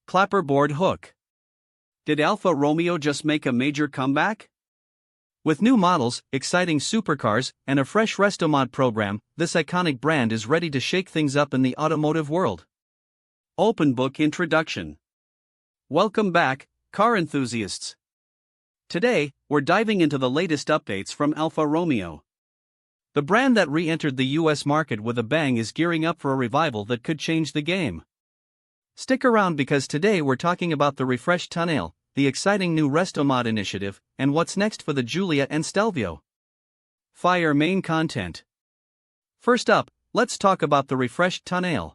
clapperboard hook. Did Alfa Romeo just make a major comeback? With new models, exciting supercars, and a fresh Resto-Mod program, this iconic brand is ready to shake things up in the automotive world. Open book introduction. Welcome back, car enthusiasts. Today, we're diving into the latest updates from Alfa Romeo. The brand that re-entered the US market with a bang is gearing up for a revival that could change the game. Stick around because today we're talking about the refreshed Tonale, the exciting new Resto-Mod initiative, and what's next for the Giulia and Stelvio. Fire main content. First up, let's talk about the refreshed Tonale.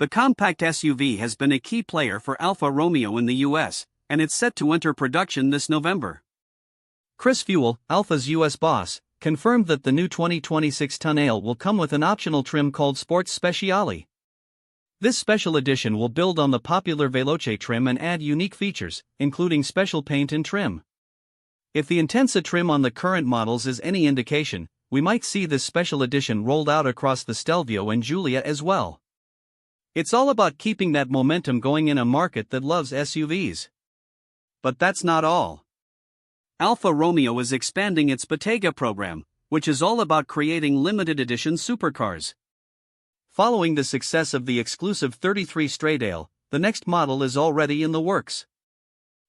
The compact SUV has been a key player for Alfa Romeo in the US, and it's set to enter production this November. Chris Fuel, Alfa's US boss, confirmed that the new 2026 Tonale will come with an optional trim called Sports Speciale. This special edition will build on the popular Veloce trim and add unique features, including special paint and trim. If the Intensa trim on the current models is any indication, we might see this special edition rolled out across the Stelvio and Giulia as well. It's all about keeping that momentum going in a market that loves SUVs. But that's not all. Alfa Romeo is expanding its Bottega program, which is all about creating limited edition supercars. Following the success of the exclusive 33 Stradale, the next model is already in the works.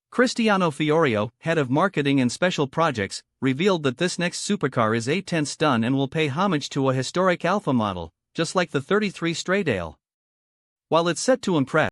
Cristiano Fiorio, head of marketing and special projects, revealed that this next supercar is 8/10 done and will pay homage to a historic Alfa model, just like the 33 Stradale. While it's set to impress,